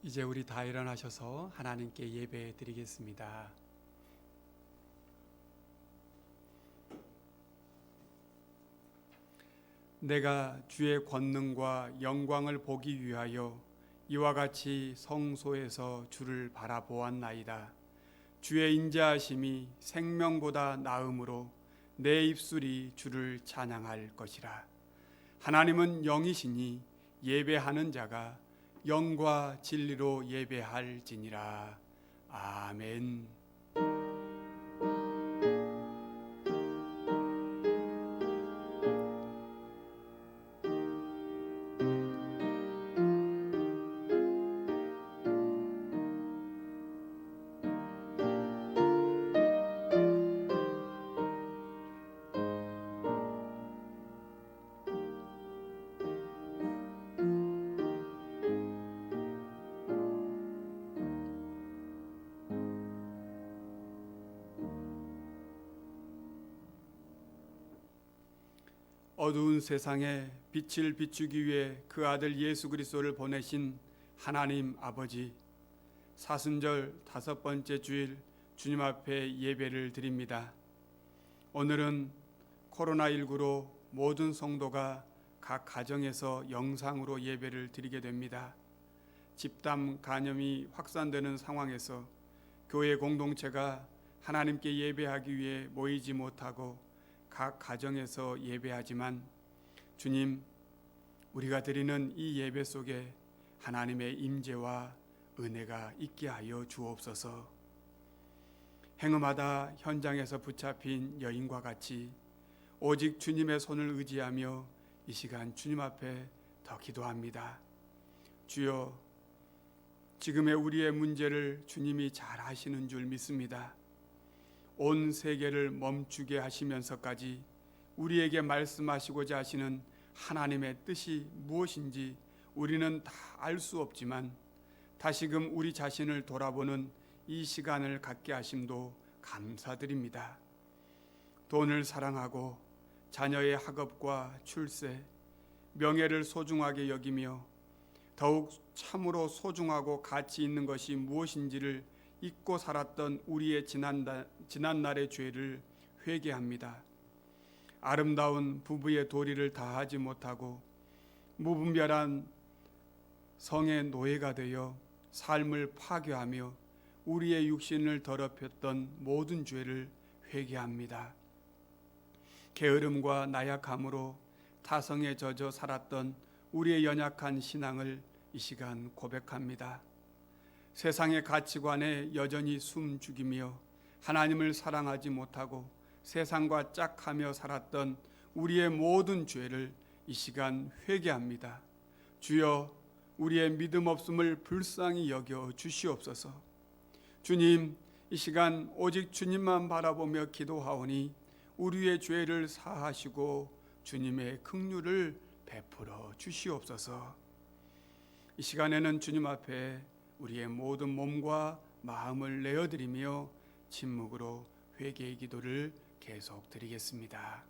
이제 우리 다 일어나셔서 하나님께 예배 드리겠습니다. 내가 주의 권능과 영광을 보기 위하여 이와 같이 성소에서 주를 바라보았나이다. 주의 인자하심이 생명보다 나음으로 내 입술이 주를 찬양할 것이라. 하나님은 영이시니 예배하는 자가 영과 진리로 예배할지니라. 아멘. 어두운 세상에 빛을 비추기 위해 그 아들 예수 그리스도를 보내신 하나님 아버지, 사순절 5번째 주일 주님 앞에 예배를 드립니다. 오늘은 코로나19로 모든 성도가 각 가정에서 영상으로 예배를 드리게 됩니다. 집단 감염이 확산되는 상황에서 교회 공동체가 하나님께 예배하기 위해 모이지 못하고 각 가정에서 예배하지만 주님, 우리가 드리는 이 예배 속에 하나님의 임재와 은혜가 있게 하여 주옵소서. 행음하다 현장에서 붙잡힌 여인과 같이 오직 주님의 손을 의지하며 이 시간 주님 앞에 더 기도합니다. 주여, 지금의 우리의 문제를 주님이 잘 아시는 줄 믿습니다. 온 세계를 멈추게 하시면서까지 우리에게 말씀하시고자 하시는 하나님의 뜻이 무엇인지 우리는 다 알 수 없지만 다시금 우리 자신을 돌아보는 이 시간을 갖게 하심도 감사드립니다. 돈을 사랑하고 자녀의 학업과 출세, 명예를 소중하게 여기며 더욱 참으로 소중하고 가치 있는 것이 무엇인지를 잊고 살았던 우리의 지난날의 죄를 회개합니다. 아름다운 부부의 도리를 다하지 못하고 무분별한 성의 노예가 되어 삶을 파괴하며 우리의 육신을 더럽혔던 모든 죄를 회개합니다. 게으름과 나약함으로 타성에 젖어 살았던 우리의 연약한 신앙을 이 시간 고백합니다. 세상의 가치관에 여전히 숨죽이며 하나님을 사랑하지 못하고 세상과 짝하며 살았던 우리의 모든 죄를 이 시간 회개합니다. 주여, 우리의 믿음 없음을 불쌍히 여겨 주시옵소서. 주님, 이 시간 오직 주님만 바라보며 기도하오니 우리의 죄를 사하시고 주님의 긍휼을 베풀어 주시옵소서. 이 시간에는 주님 앞에 우리의 모든 몸과 마음을 내어드리며 침묵으로 회개의 기도를 계속 드리겠습니다.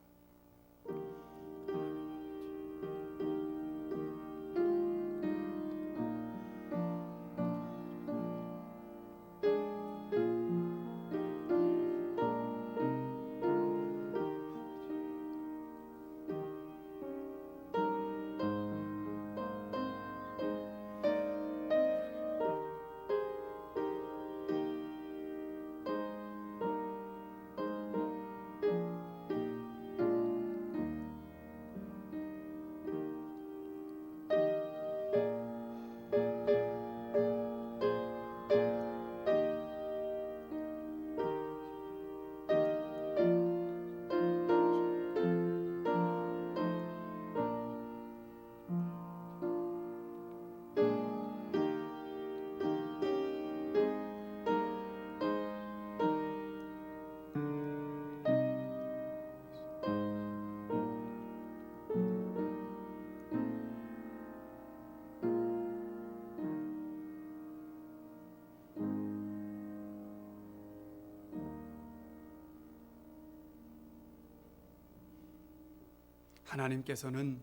하나님께서는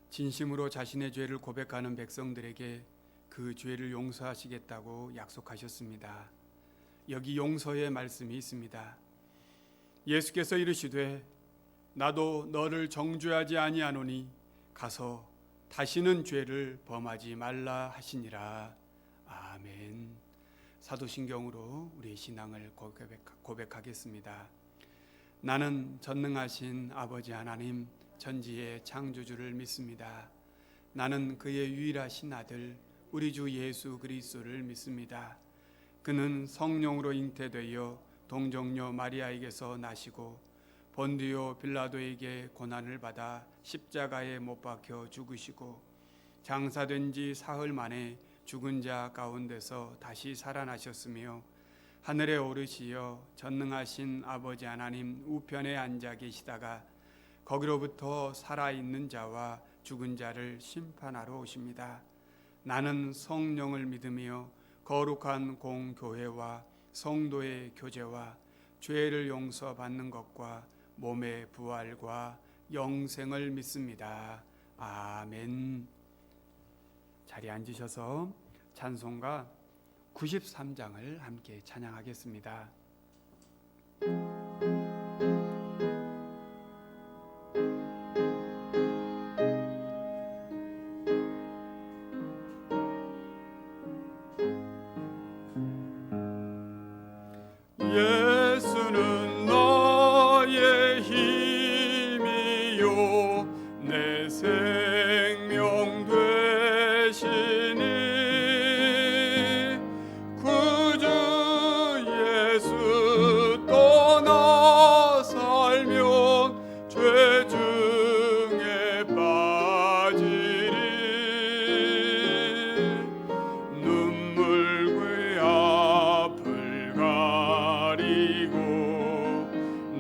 진심으로 자신의 죄를 고백하는 백성들에게 그 죄를 용서하시겠다고 약속하셨습니다. 여기 용서의 말씀이 있습니다. 예수께서 이르시되 나도 너를 정죄하지 아니하노니 가서 다시는 죄를 범하지 말라 하시니라. 아멘. 사도신경으로 우리의 신앙을 고백하겠습니다. 나는 전능하신 아버지 하나님 전지의 창조주를 믿습니다. 나는 그의 유일하신 아들 우리 주 예수 그리스도를 믿습니다. 그는 성령으로 잉태되어 동정녀 마리아에게서 나시고 본디오 빌라도에게 고난을 받아 십자가에 못 박혀 죽으시고 장사된 지 사흘 만에 죽은 자 가운데서 다시 살아나셨으며 하늘에 오르시어 전능하신 아버지 하나님 우편에 앉아 계시다가 거기로부터 살아있는 자와 죽은 자를 심판하러 오십니다. 나는 성령을 믿으며 거룩한 공교회와 성도의 교제와 죄를 용서받는 것과 몸의 부활과 영생을 믿습니다. 아멘. 자리에 앉으셔서 찬송가 93장을 함께 찬양하겠습니다. 예수는 나의 힘이요 내 생명 되시니 구주 예수 떠나 살면 죄 중에 빠지리 눈물과 앞을 가리고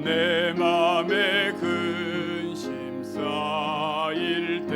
내 맘에 근심 쌓일 때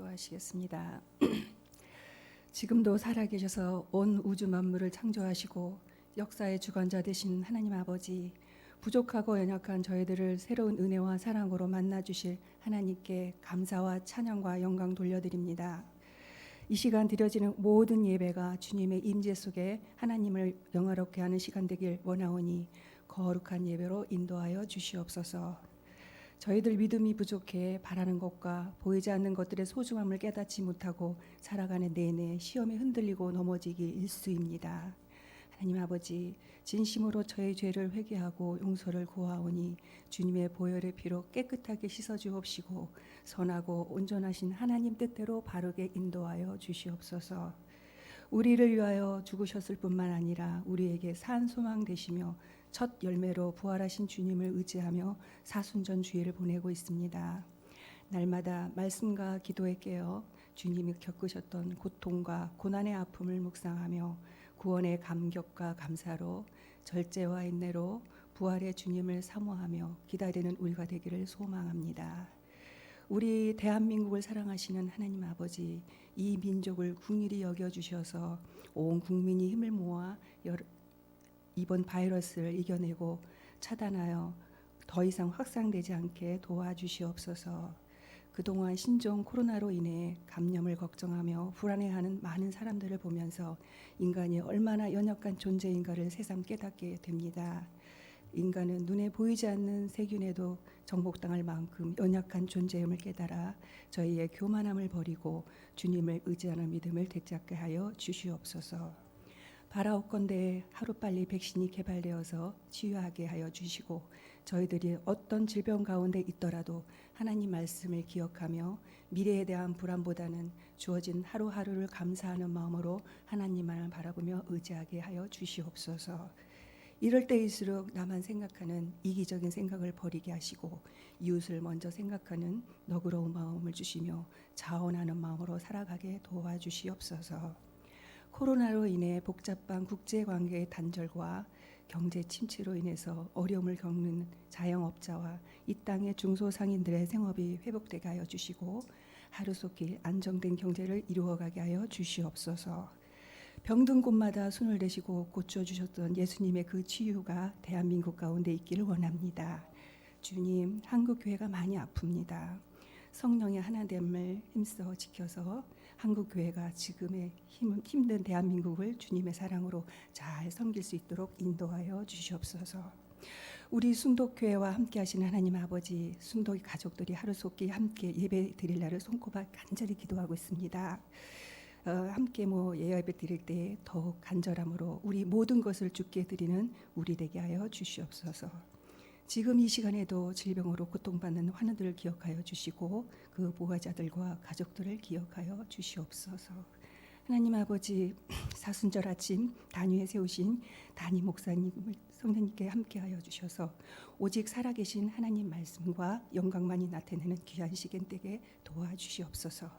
기도하시겠습니다. 지금도 살아계셔서 온 우주 만물을 창조하시고 역사의 주관자 되신 하나님 아버지, 부족하고 연약한 저희들을 새로운 은혜와 사랑으로 만나주실 하나님께 감사와 찬양과 영광 돌려드립니다. 이 시간 드려지는 모든 예배가 주님의 임재 속에 하나님을 영화롭게 하는 시간 되길 원하오니 거룩한 예배로 인도하여 주시옵소서. 저희들 믿음이 부족해 바라는 것과 보이지 않는 것들의 소중함을 깨닫지 못하고 살아가는 내내 시험에 흔들리고 넘어지기 일쑤입니다. 하나님 아버지, 진심으로 저의 죄를 회개하고 용서를 구하오니 주님의 보혈의 피로 깨끗하게 씻어주옵시고 선하고 온전하신 하나님 뜻대로 바르게 인도하여 주시옵소서. 우리를 위하여 죽으셨을 뿐만 아니라 우리에게 산 소망 되시며 첫 열매로 부활하신 주님을 의지하며 사순전 주일을 보내고 있습니다. 날마다 말씀과 기도에 깨어 주님이 겪으셨던 고통과 고난의 아픔을 묵상하며 구원의 감격과 감사로 절제와 인내로 부활의 주님을 사모하며 기다리는 우리가 되기를 소망합니다. 우리 대한민국을 사랑하시는 하나님 아버지, 이 민족을 긍휼히 여겨주셔서 온 국민이 힘을 모아 이번 바이러스를 이겨내고 차단하여 더 이상 확산되지 않게 도와주시옵소서. 그동안 신종 코로나로 인해 감염을 걱정하며 불안해하는 많은 사람들을 보면서 인간이 얼마나 연약한 존재인가를 새삼 깨닫게 됩니다. 인간은 눈에 보이지 않는 세균에도 정복당할 만큼 연약한 존재임을 깨달아 저희의 교만함을 버리고 주님을 의지하는 믿음을 되찾게 하여 주시옵소서. 바라옵건대 하루빨리 백신이 개발되어서 치유하게 하여 주시고 저희들이 어떤 질병 가운데 있더라도 하나님 말씀을 기억하며 미래에 대한 불안보다는 주어진 하루하루를 감사하는 마음으로 하나님만을 바라보며 의지하게 하여 주시옵소서. 이럴 때일수록 나만 생각하는 이기적인 생각을 버리게 하시고 이웃을 먼저 생각하는 너그러운 마음을 주시며 자원하는 마음으로 살아가게 도와주시옵소서. 코로나로 인해 복잡한 국제관계의 단절과 경제 침체로 인해서 어려움을 겪는 자영업자와 이 땅의 중소상인들의 생업이 회복되게 하여 주시고 하루속히 안정된 경제를 이루어가게 하여 주시옵소서. 병든 곳마다 손을 대시고 고쳐주셨던 예수님의 그 치유가 대한민국 가운데 있기를 원합니다. 주님, 한국교회가 많이 아픕니다. 성령의 하나됨을 힘써 지켜서 한국교회가 지금의 힘든 대한민국을 주님의 사랑으로 잘 섬길 수 있도록 인도하여 주시옵소서. 우리 순독교회와 함께 하시는 하나님 아버지, 순독 가족들이 하루속히 함께 예배 드릴 날을 손꼽아 간절히 기도하고 있습니다. 함께 예배 드릴 때 더욱 간절함으로 우리 모든 것을 주께 드리는 우리 되게 하여 주시옵소서. 지금 이 시간에도 질병으로 고통받는 환우들을 기억하여 주시고 그 보호자들과 가족들을 기억하여 주시옵소서. 하나님 아버지, 사순절 아침 단위에 세우신 담임 목사님을 성령님께 함께하여 주셔서 오직 살아계신 하나님 말씀과 영광만이 나타내는 귀한 시간 되게 도와주시옵소서.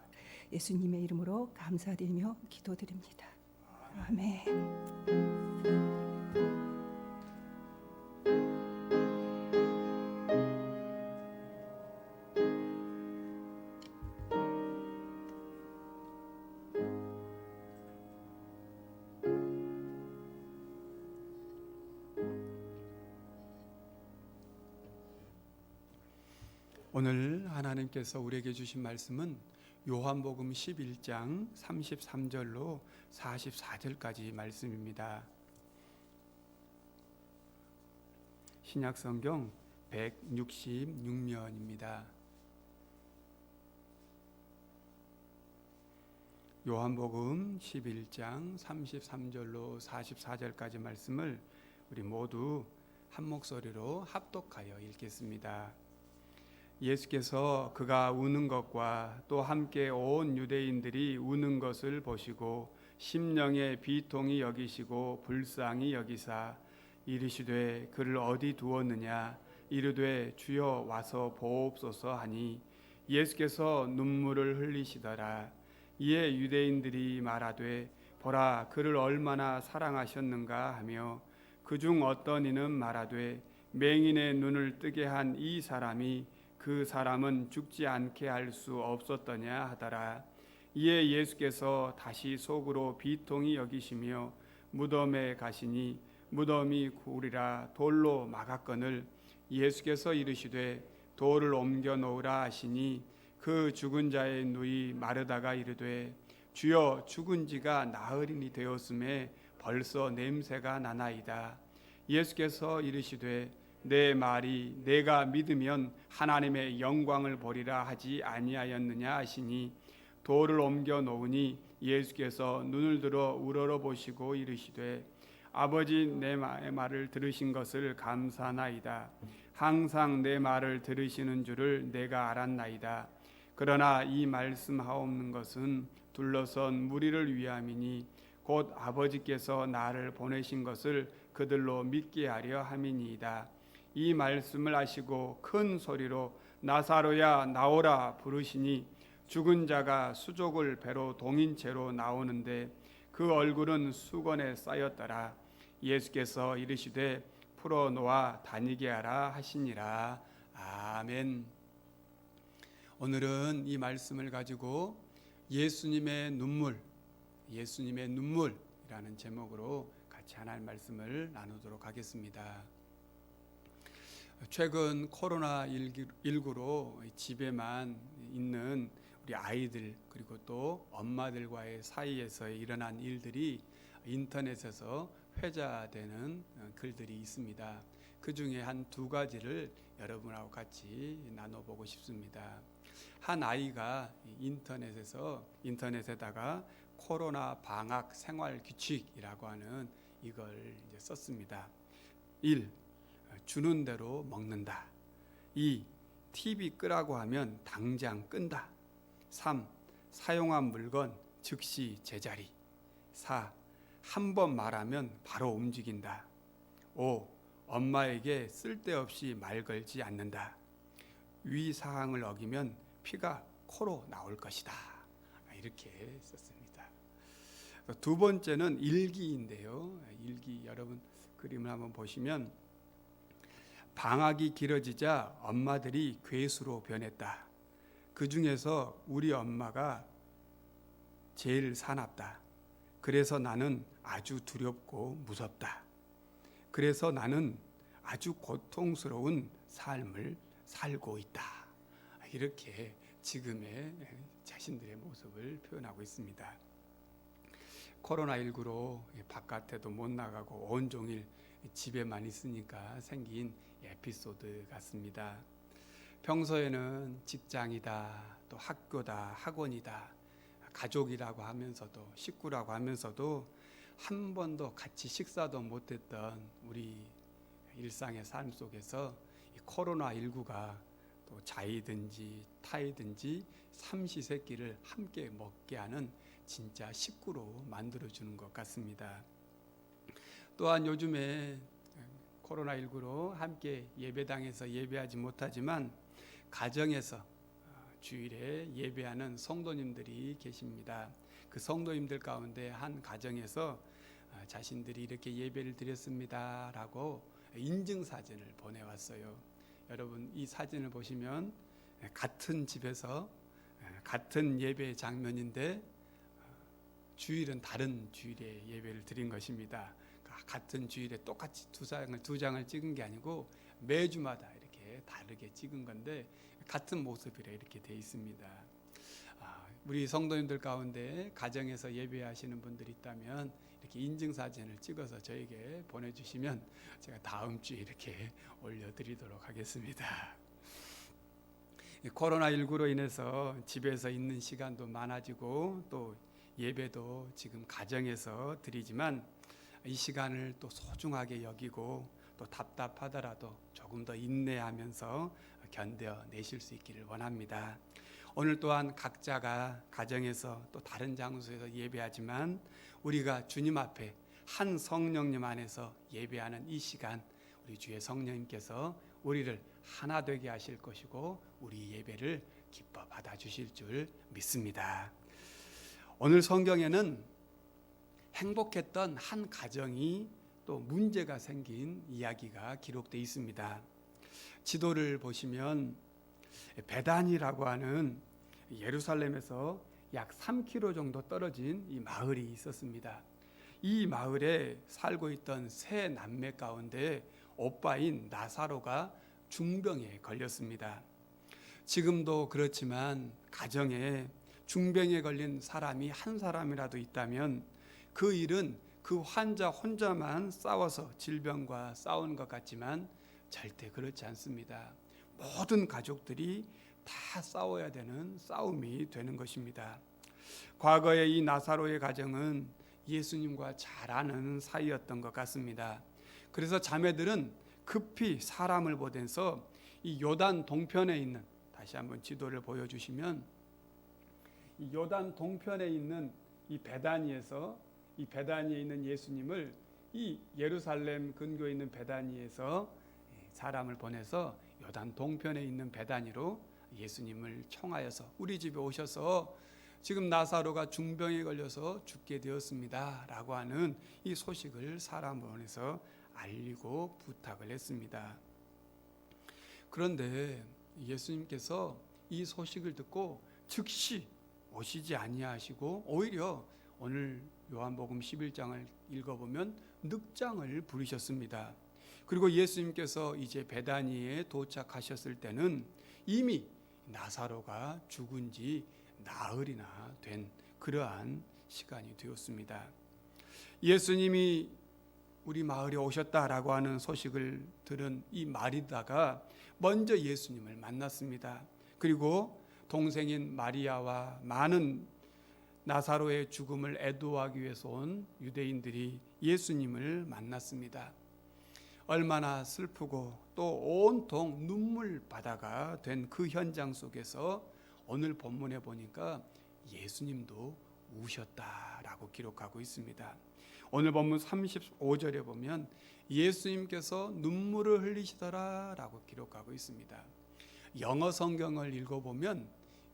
예수님의 이름으로 감사드리며 기도드립니다. 아멘. 오늘 하나님께서 우리에게 주신 말씀은 요한복음 11장 33절로 44절까지 말씀입니다. 신약성경 166면입니다. 요한복음 11장 33절로 44절까지 말씀을 우리 모두 한 목소리로 합독하여 읽겠습니다. 예수께서 그가 우는 것과 또 함께 온 유대인들이 우는 것을 보시고 심령의 비통이 여기시고 불쌍히 여기사 이르시되 그를 어디 두었느냐 이르되 주여 와서 보옵소서 하니 예수께서 눈물을 흘리시더라. 이에 유대인들이 말하되 보라 그를 얼마나 사랑하셨는가 하며 그중 어떤 이는 말하되 맹인의 눈을 뜨게 한 이 사람이 그 사람은 죽지 않게 할 수 없었더냐 하더라. 이에 예수께서 다시 속으로 비통히 여기시며 무덤에 가시니 무덤이 구리라 돌로 막았거늘 예수께서 이르시되 돌을 옮겨 놓으라 하시니 그 죽은 자의 누이 마르다가 이르되 주여 죽은 지가 나흘이니 되었음에 벌써 냄새가 나나이다. 예수께서 이르시되 내 말이 내가 믿으면 하나님의 영광을 보리라 하지 아니하였느냐 하시니 돌을 옮겨 놓으니 예수께서 눈을 들어 우러러 보시고 이르시되 아버지 내 말을 들으신 것을 감사하나이다. 항상 내 말을 들으시는 줄을 내가 알았나이다. 그러나 이 말씀하옵는 것은 둘러선 무리를 위함이니 곧 아버지께서 나를 보내신 것을 그들로 믿게 하려 함이니이다. 이 말씀을 하시고 큰 소리로 나사로야 나오라 부르시니 죽은 자가 수족을 배로 동인 채로 나오는데 그 얼굴은 수건에 쌓였더라. 예수께서 이르시되 풀어놓아 다니게 하라 하시니라. 아멘. 오늘은 이 말씀을 가지고 예수님의 눈물이라는 제목으로 같이 하나님 말씀을 나누도록 하겠습니다. 최근 코로나19로 집에만 있는 우리 아이들 그리고 또 엄마들과의 사이에서 일어난 일들이 인터넷에서 회자되는 글들이 있습니다. 그 중에 한 두 가지를 여러분하고 같이 나눠보고 싶습니다. 한 아이가 인터넷에다가 코로나 방학 생활 규칙이라고 하는 이걸 이제 썼습니다. 1. 주는 대로 먹는다. 2. TV 끄라고 하면 당장 끈다. 3. 사용한 물건 즉시 제자리. 4. 한 번 말하면 바로 움직인다. 5. 엄마에게 쓸데없이 말 걸지 않는다. 위 사항을 어기면 피가 코로 나올 것이다. 이렇게 썼습니다. 두 번째는 일기인데요. 일기 여러분 그림을 한번 보시면 방학이 길어지자 엄마들이 괴수로 변했다. 그 중에서 우리 엄마가 제일 사납다. 그래서 나는 아주 두렵고 무섭다. 그래서 나는 아주 고통스러운 삶을 살고 있다. 이렇게 지금의 자신들의 모습을 표현하고 있습니다. 코로나19로 바깥에도 못 나가고 온종일 집에만 있으니까 생긴 에피소드 같습니다. 평소에는 직장이다, 또 학교다, 학원이다, 가족이라고 하면서도 식구라고 하면서도 한 번도 같이 식사도 못했던 우리 일상의 삶 속에서 이 코로나19가 또 자이든지 타이든지 삼시세끼를 함께 먹게 하는 진짜 식구로 만들어주는 것 같습니다. 또한 요즘에 코로나19로 함께 예배당에서 예배하지 못하지만 가정에서 주일에 예배하는 성도님들이 계십니다. 그 성도님들 가운데 한 가정에서 자신들이 이렇게 예배를 드렸습니다 라고 인증사진을 보내왔어요. 여러분 이 사진을 보시면 같은 집에서 같은 예배 장면인데 주일은 다른 주일에 예배를 드린 것입니다. 같은 주일에 똑같이 두 장을 찍은 게 아니고 매주마다 이렇게 다르게 찍은 건데 같은 모습이라 이렇게 돼 있습니다. 우리 성도님들 가운데 가정에서 예배하시는 분들이 있다면 이렇게 인증사진을 찍어서 저에게 보내주시면 제가 다음 주에 이렇게 올려드리도록 하겠습니다. 코로나19로 인해서 집에서 있는 시간도 많아지고 또 예배도 지금 가정에서 드리지만 이 시간을 또 소중하게 여기고 또 답답하더라도 조금 더 인내하면서 견뎌내실 수 있기를 원합니다. 오늘 또한 각자가 가정에서 또 다른 장소에서 예배하지만 우리가 주님 앞에 한 성령님 안에서 예배하는 이 시간 우리 주의 성령님께서 우리를 하나 되게 하실 것이고 우리 예배를 기뻐 받아주실 줄 믿습니다. 오늘 성경에는 행복했던 한 가정이 또 문제가 생긴 이야기가 기록되어 있습니다. 지도를 보시면 베단이라고 하는 예루살렘에서 약 3km 정도 떨어진 이 마을이 있었습니다. 이 마을에 살고 있던 세 남매 가운데 오빠인 나사로가 중병에 걸렸습니다. 지금도 그렇지만 가정에 중병에 걸린 사람이 한 사람이라도 있다면 그 일은 그 환자 혼자만 싸워서 질병과 싸우는 것 같지만 절대 그렇지 않습니다. 모든 가족들이 다 싸워야 되는 싸움이 되는 것입니다. 과거에 이 나사로의 가정은 예수님과 잘 아는 사이였던 것 같습니다. 그래서 자매들은 급히 사람을 보내서 이 요단 동편에 있는, 다시 한번 지도를 보여주시면, 이 요단 동편에 있는 이 베다니에서, 이 베다니에 있는 예수님을 이 예루살렘 근교에 있는 베다니에서 사람을 보내서 요단 동편에 있는 베다니로 예수님을 청하여서 우리 집에 오셔서 지금 나사로가 중병에 걸려서 죽게 되었습니다 라고 하는 이 소식을 사람을 보내서 알리고 부탁을 했습니다. 그런데 예수님께서 이 소식을 듣고 즉시 오시지 아니하시고 오히려 오늘 요한복음 11장을 읽어보면 늑장을 부리셨습니다. 그리고 예수님께서 이제 베다니에 도착하셨을 때는 이미 나사로가 죽은 지 나흘이나 된 그러한 시간이 되었습니다. 예수님이 우리 마을에 오셨다라고 하는 소식을 들은 이 마리다가 먼저 예수님을 만났습니다. 그리고 동생인 마리아와 많은 나사로의 죽음을 애도하기 위해서 온 유대인들이 예수님을 만났습니다. 얼마나 슬프고 또 온통 눈물 바다가 된 그 현장 속에서 오늘 본문에 보니까 예수님도 우셨다라고 기록하고 있습니다. 오늘 본문 35절에 보면 예수님께서 눈물을 흘리시더라라고 기록하고 있습니다. 영어 성경을 읽어보면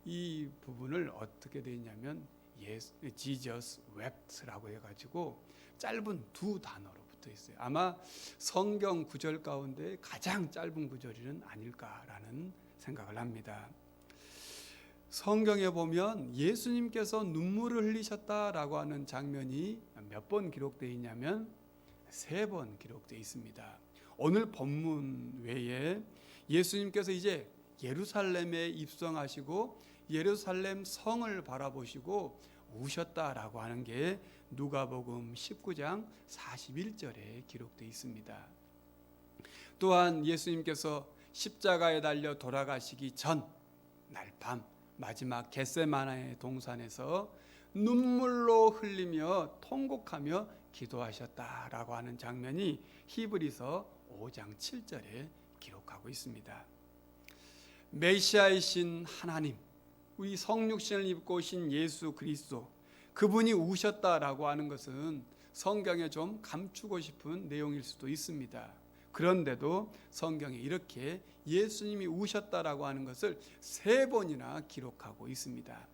이 부분을 어떻게 되어 있냐면 Jesus wept라고 해가지고 짧은 두 단어로 붙어 있어요. 아마 성경 구절 가운데 가장 짧은 구절은 아닐까라는 생각을 합니다. 성경에 보면 예수님께서 눈물을 흘리셨다라고 하는 장면이 몇 번 기록되어 있냐면 3번 기록되어 있습니다. 오늘 본문 외에 예수님께서 이제 예루살렘에 입성하시고 예루살렘 성을 바라보시고 우셨다라고 하는 게 누가복음 19장 41절에 기록되어 있습니다. 또한 예수님께서 십자가에 달려 돌아가시기 전 날밤 마지막 겟세마네 동산에서 눈물로 흘리며 통곡하며 기도하셨다라고 하는 장면이 히브리서 5장 7절에 기록하고 있습니다. 메시아이신 하나님, 우리 성육신을 입고 오신 예수 그리스도, 그분이 우셨다라고 하는 것은 성경에 좀 감추고 싶은 내용일 수도 있습니다. 그런데도 성경에 이렇게 예수님이 우셨다라고 하는 것을 3번이나 기록하고 있습니다.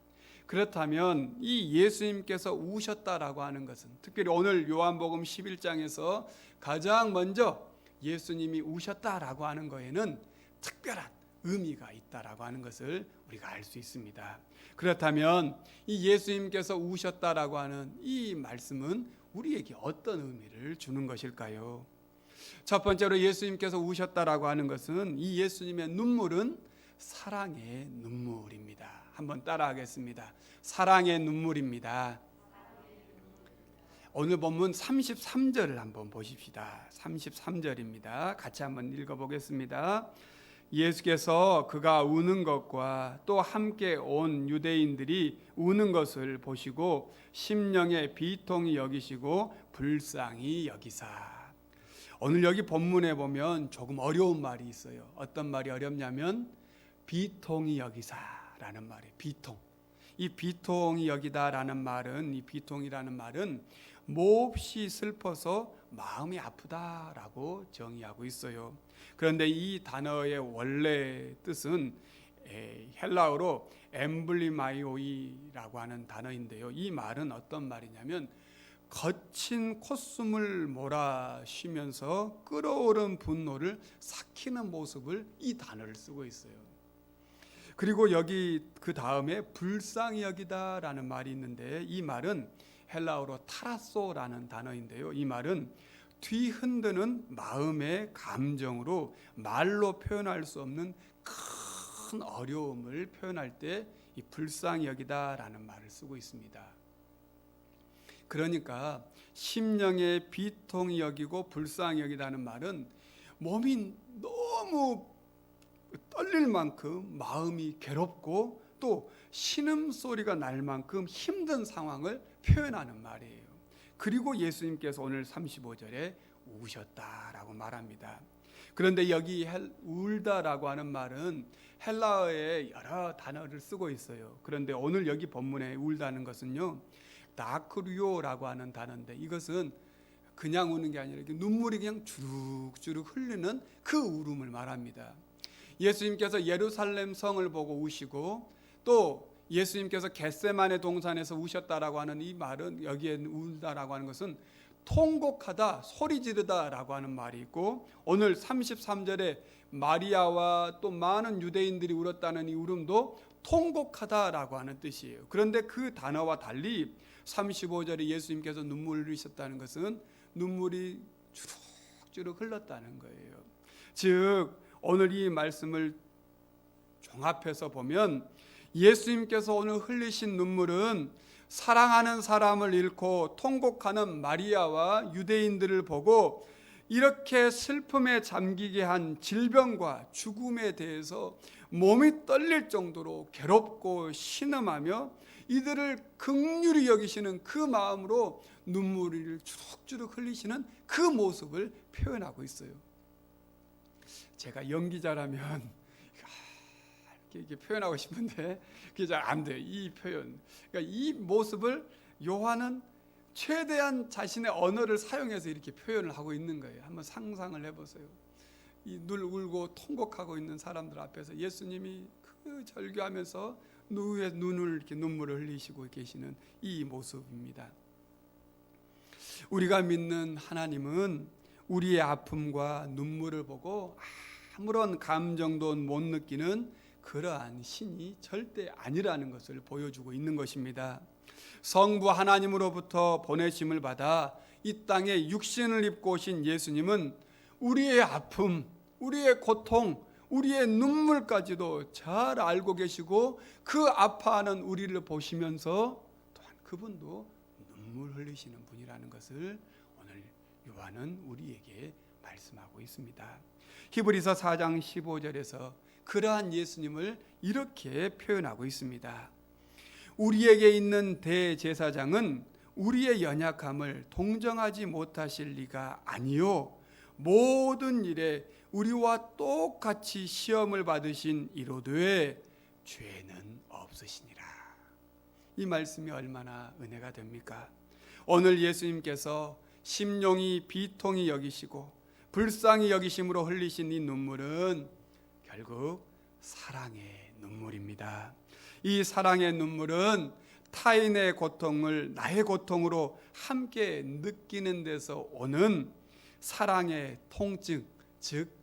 그렇다면 이 예수님께서 우셨다라고 하는 것은, 특별히 오늘 요한복음 11장에서 가장 먼저 예수님이 우셨다라고 하는 거에는 특별한 의미가 있다라고 하는 것을 우리가 알 수 있습니다. 그렇다면 이 예수님께서 우셨다라고 하는 이 말씀은 우리에게 어떤 의미를 주는 것일까요? 첫 번째로 예수님께서 우셨다라고 하는 것은, 이 예수님의 눈물은 사랑의 눈물입니다. 한번 따라하겠습니다. 사랑의 눈물입니다. 오늘 본문 33절을 한번 보십시다. 33절입니다. 같이 한번 읽어보겠습니다. 예수께서 그가 우는 것과 또 함께 온 유대인들이 우는 것을 보시고 심령에 비통히 여기시고 불쌍히 여기사. 오늘 여기 본문에 보면 조금 어려운 말이 있어요. 어떤 말이 어렵냐면 비통히 여기사라는 말이에요. 비통. 이 비통히 여기다라는 말은, 이 비통이라는 말은 몹시 슬퍼서 마음이 아프다라고 정의하고 있어요. 그런데 이 단어의 원래 뜻은 헬라어로 엠블리마이오이라고 하는 단어인데요. 이 말은 어떤 말이냐면 거친 콧숨을 몰아쉬면서 끓어오른 분노를 삭히는 모습을 이 단어를 쓰고 있어요. 그리고 여기 그 다음에 불쌍히 여기다라는 말이 있는데, 이 말은 헬라어로 타라소라는 단어인데요. 이 말은 뒤흔드는 마음의 감정으로 말로 표현할 수 없는 큰 어려움을 표현할 때 이 불쌍히 여기다라는 말을 쓰고 있습니다. 그러니까 심령의 비통히 여기고 불쌍히 여기다는 말은 몸이 너무 떨릴 만큼 마음이 괴롭고 또 신음소리가 날 만큼 힘든 상황을 표현하는 말이에요. 그리고 예수님께서 오늘 35절에 우셨다라고 말합니다. 그런데 여기 울다라고 하는 말은 헬라어의 여러 단어를 쓰고 있어요. 그런데 오늘 여기 본문에 울다는 것은요, 다크류오라고 하는 단어인데, 이것은 그냥 우는 게 아니라 눈물이 그냥 주룩주룩 흐르는 그 울음을 말합니다. 예수님께서 예루살렘 성을 보고 우시고, 또 예수님께서 겟세마네 동산에서 우셨다라고 하는 이 말은, 여기에 울다라고 하는 것은 통곡하다, 소리 지르다라고 하는 말이 있고, 오늘 33절에 마리아와 또 많은 유대인들이 울었다는 이 울음도 통곡하다라고 하는 뜻이에요. 그런데 그 단어와 달리 35절에 예수님께서 눈물을 흘리셨다는 것은 눈물이 주룩주룩 흘렀다는 거예요. 즉 오늘 이 말씀을 종합해서 보면 예수님께서 오늘 흘리신 눈물은 사랑하는 사람을 잃고 통곡하는 마리아와 유대인들을 보고 이렇게 슬픔에 잠기게 한 질병과 죽음에 대해서 몸이 떨릴 정도로 괴롭고 신음하며 이들을 긍휼히 여기시는 그 마음으로 눈물을 주룩주룩 흘리시는 그 모습을 표현하고 있어요. 제가 연기자라면 이렇게 표현하고 싶은데 그게 잘 안 돼요. 이 표현. 그러니까 이 모습을 요한은 최대한 자신의 언어를 사용해서 이렇게 표현을 하고 있는 거예요. 한번 상상을 해보세요. 이 늘 울고 통곡하고 있는 사람들 앞에서 예수님이 그 절규하면서 눈을 이렇게 눈물을 흘리시고 계시는 이 모습입니다. 우리가 믿는 하나님은 우리의 아픔과 눈물을 보고 아무런 감정도 못 느끼는 그러한 신이 절대 아니라는 것을 보여주고 있는 것입니다. 성부 하나님으로부터 보내심을 받아 이 땅에 육신을 입고 오신 예수님은 우리의 아픔, 우리의 고통, 우리의 눈물까지도 잘 알고 계시고 그 아파하는 우리를 보시면서 또한 그분도 눈물 흘리시는 분이라는 것을 오늘 요한은 우리에게 말씀하고 있습니다. 히브리서 4장 15절에서 그러한 예수님을 이렇게 표현하고 있습니다. 우리에게 있는 대제사장은 우리의 연약함을 동정하지 못하실 리가 아니요 모든 일에 우리와 똑같이 시험을 받으신 이로되 죄는 없으시니라. 이 말씀이 얼마나 은혜가 됩니까? 오늘 예수님께서 심령이 비통히 여기시고 불쌍히 여기심으로 흘리신 이 눈물은 결국 사랑의 눈물입니다. 이 사랑의 눈물은 타인의 고통을 나의 고통으로 함께 느끼는 데서 오는 사랑의 통증, 즉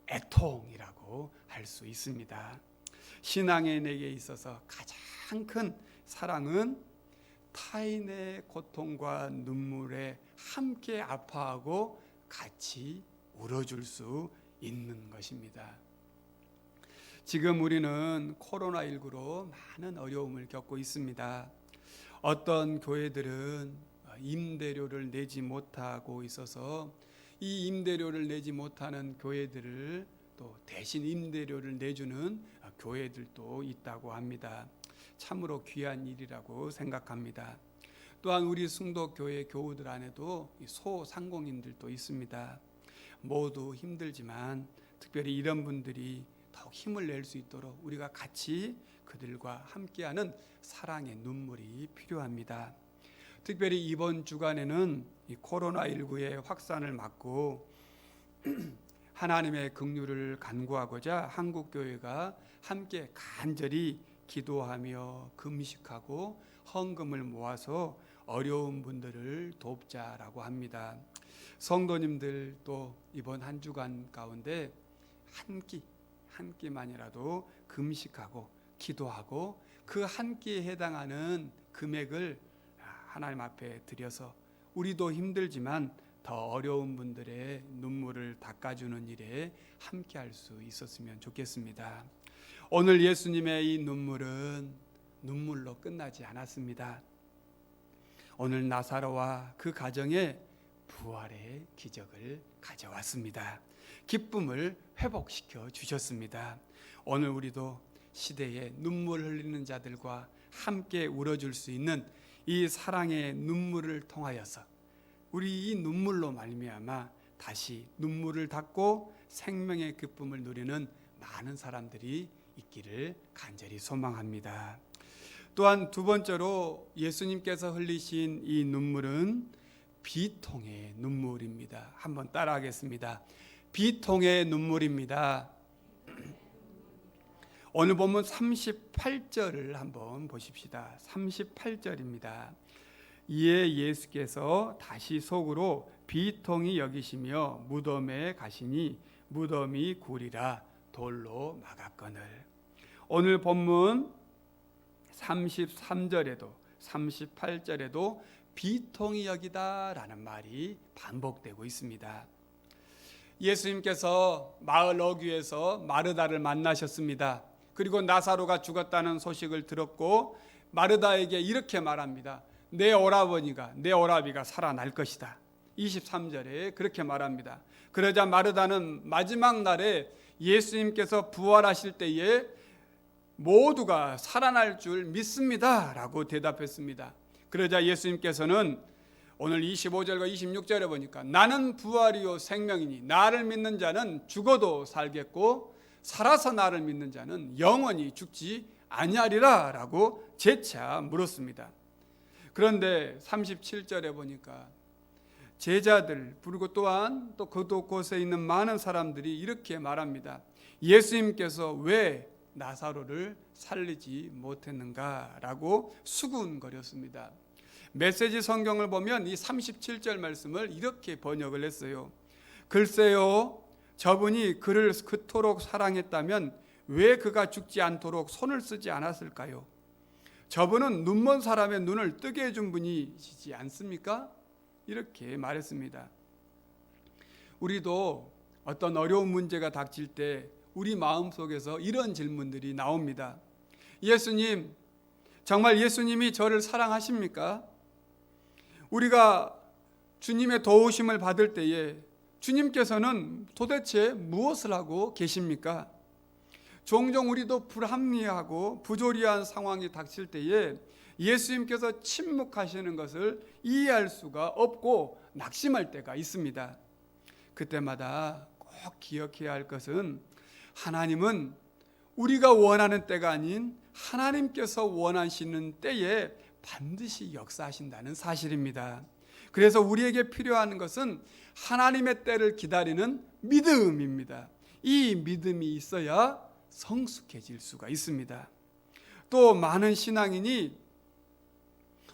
애통이라고 할 수 있습니다. 신앙의 내게 있어서 가장 큰 사랑은 타인의 고통과 눈물에 함께 아파하고 같이 울어줄 수 있는 것입니다. 지금 우리는 코로나19로 많은 어려움을 겪고 있습니다. 어떤 교회들은 임대료를 내지 못하고 있어서 이 임대료를 내지 못하는 교회들을 또 대신 임대료를 내주는 교회들도 있다고 합니다. 참으로 귀한 일이라고 생각합니다. 또한 우리 승도교회 교우들 안에도 소상공인들도 있습니다. 모두 힘들지만 특별히 이런 분들이 더욱 힘을 낼 수 있도록 우리가 같이 그들과 함께하는 사랑의 눈물이 필요합니다. 특별히 이번 주간에는 이 코로나19의 확산을 막고 하나님의 긍휼을 간구하고자 한국교회가 함께 간절히 기도하며 금식하고 헌금을 모아서 어려운 분들을 돕자라고 합니다. 성도님들 또 이번 한 주간 가운데 한 끼만이라도 금식하고 기도하고 그 한 끼에 해당하는 금액을 하나님 앞에 드려서 우리도 힘들지만 더 어려운 분들의 눈물을 닦아주는 일에 함께할 수 있었으면 좋겠습니다. 오늘 예수님의 이 눈물은 눈물로 끝나지 않았습니다. 오늘 나사로와 그 가정에 부활의 기적을 가져왔습니다. 기쁨을 회복시켜 주셨습니다. 오늘 우리도 시대에 눈물 흘리는 자들과 함께 울어줄 수 있는 이 사랑의 눈물을 통하여서 우리 이 눈물로 말미암아 다시 눈물을 닦고 생명의 기쁨을 누리는 많은 사람들이 있기를 간절히 소망합니다. 또한 두 번째로 예수님께서 흘리신 이 눈물은 비통의 눈물입니다. 한번 따라하겠습니다. 비통의 눈물입니다. 오늘 본문 38절을 한번 보십시다. 38절입니다. 이에 예수께서 다시 속으로 비통히 여기시며 무덤에 가시니 무덤이 구리라 돌로 막았거늘. 오늘 본문 33절에도 38절에도 비통히 여기다라는 말이 반복되고 있습니다. 예수님께서 마을 어귀에서 마르다를 만나셨습니다. 그리고 나사로가 죽었다는 소식을 들었고 마르다에게 이렇게 말합니다. 내 오라비가 살아날 것이다. 23절에 그렇게 말합니다. 그러자 마르다는 마지막 날에 예수님께서 부활하실 때에 모두가 살아날 줄 믿습니다 라고 대답했습니다. 그러자 예수님께서는 오늘 25절과 26절에 보니까 나는 부활이요 생명이니 나를 믿는 자는 죽어도 살겠고 살아서 나를 믿는 자는 영원히 죽지 아니하리라 라고 재차 물었습니다. 그런데 37절에 보니까 제자들 그리고 또한 또 그곳에 있는 많은 사람들이 이렇게 말합니다. 예수님께서 왜 나사로를 살리지 못했는가 라고 수군거렸습니다. 메시지 성경을 보면 이 37절 말씀을 이렇게 번역을 했어요. 글쎄요, 저분이 그를 그토록 사랑했다면 왜 그가 죽지 않도록 손을 쓰지 않았을까요? 저분은 눈먼 사람의 눈을 뜨게 해준 분이시지 않습니까? 이렇게 말했습니다. 우리도 어떤 어려운 문제가 닥칠 때 우리 마음속에서 이런 질문들이 나옵니다. 예수님, 정말 예수님이 저를 사랑하십니까? 우리가 주님의 도우심을 받을 때에 주님께서는 도대체 무엇을 하고 계십니까? 종종 우리도 불합리하고 부조리한 상황이 닥칠 때에 예수님께서 침묵하시는 것을 이해할 수가 없고 낙심할 때가 있습니다. 그때마다 꼭 기억해야 할 것은 하나님은 우리가 원하는 때가 아닌 하나님께서 원하시는 때에 반드시 역사하신다는 사실입니다. 그래서 우리에게 필요한 것은 하나님의 때를 기다리는 믿음입니다. 이 믿음이 있어야 성숙해질 수가 있습니다. 또 많은 신앙인이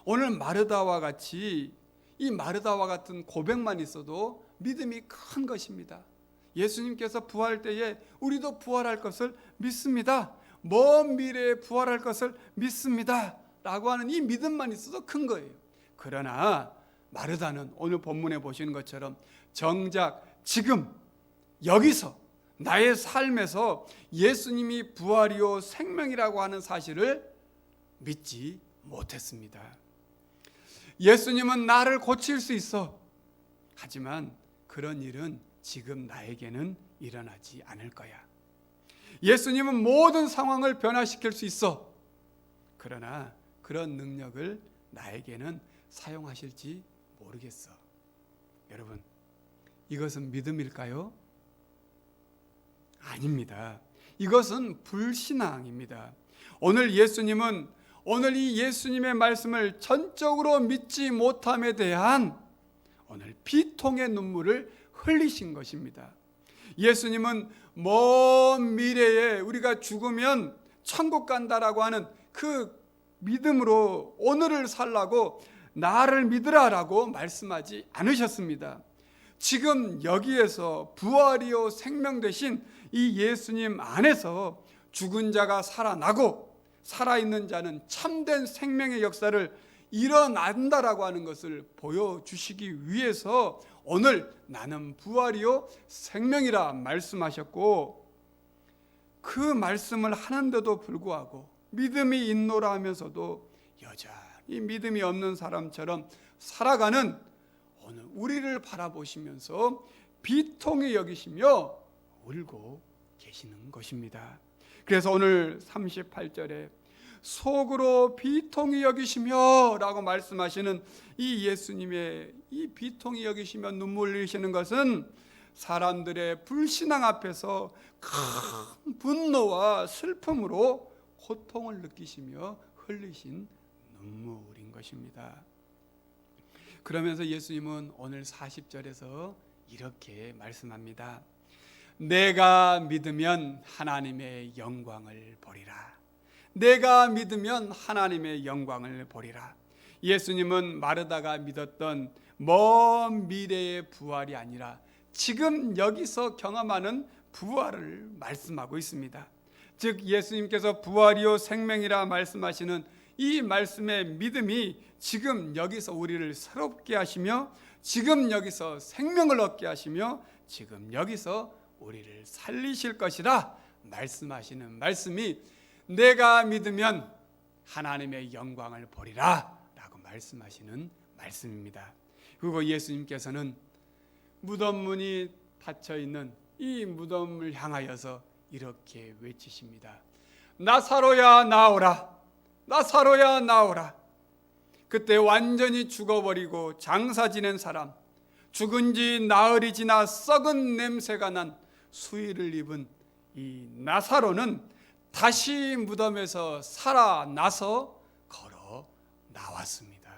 오늘 마르다와 같이 이 마르다와 같은 고백만 있어도 믿음이 큰 것입니다. 예수님께서 부활할 때에 우리도 부활할 것을 믿습니다. 먼 미래에 부활할 것을 믿습니다 라고 하는 이 믿음만 있어도 큰 거예요. 그러나 마르다는 오늘 본문에 보시는 것처럼 정작 지금 여기서 나의 삶에서 예수님이 부활이요 생명이라고 하는 사실을 믿지 못했습니다. 예수님은 나를 고칠 수 있어. 하지만 그런 일은 지금 나에게는 일어나지 않을 거야. 예수님은 모든 상황을 변화시킬 수 있어. 그러나 그런 능력을 나에게는 사용하실지 모르겠어. 여러분, 이것은 믿음일까요? 아닙니다. 이것은 불신앙입니다. 오늘 예수님은 오늘 이 예수님의 말씀을 전적으로 믿지 못함에 대한 오늘 비통의 눈물을 흘리신 것입니다. 예수님은 먼 미래에 우리가 죽으면 천국 간다라고 하는 그 믿음으로 오늘을 살라고 나를 믿으라라고 말씀하지 않으셨습니다. 지금 여기에서 부활이요 생명 되신 이 예수님 안에서 죽은 자가 살아나고 살아있는 자는 참된 생명의 역사를 일어난다라고 하는 것을 보여주시기 위해서 오늘 나는 부활이요 생명이라 말씀하셨고, 그 말씀을 하는데도 불구하고 믿음이 있노라 하면서도 여전히 믿음이 없는 사람처럼 살아가는 오늘 우리를 바라보시면서 비통히 여기시며 울고 계시는 것입니다. 그래서 오늘 38절에 속으로 비통히 여기시며 라고 말씀하시는 이 예수님의 이 비통히 여기시며 눈물 흘리시는 것은 사람들의 불신앙 앞에서 큰 분노와 슬픔으로 고통을 느끼시며 흘리신 눈물인 것입니다. 그러면서 예수님은 오늘 40절에서 이렇게 말씀합니다. 내가 믿으면 하나님의 영광을 보리라. 내가 믿으면 하나님의 영광을 보리라. 예수님은 마르다가 믿었던 먼 미래의 부활이 아니라 지금 여기서 경험하는 부활을 말씀하고 있습니다. 즉 예수님께서 부활이요 생명이라 말씀하시는 이 말씀의 믿음이 지금 여기서 우리를 새롭게 하시며 지금 여기서 생명을 얻게 하시며 지금 여기서 우리를 살리실 것이라 말씀하시는 말씀이 내가 믿으면 하나님의 영광을 보리라 라고 말씀하시는 말씀입니다. 그리고 예수님께서는 무덤 문이 닫혀있는 이 무덤을 향하여서 이렇게 외치십니다. 나사로야 나오라. 나사로야 나오라. 그때 완전히 죽어버리고 장사 지낸 사람, 죽은 지 나흘이 지나 썩은 냄새가 난 수의를 입은 이 나사로는 다시 무덤에서 살아나서 걸어 나왔습니다.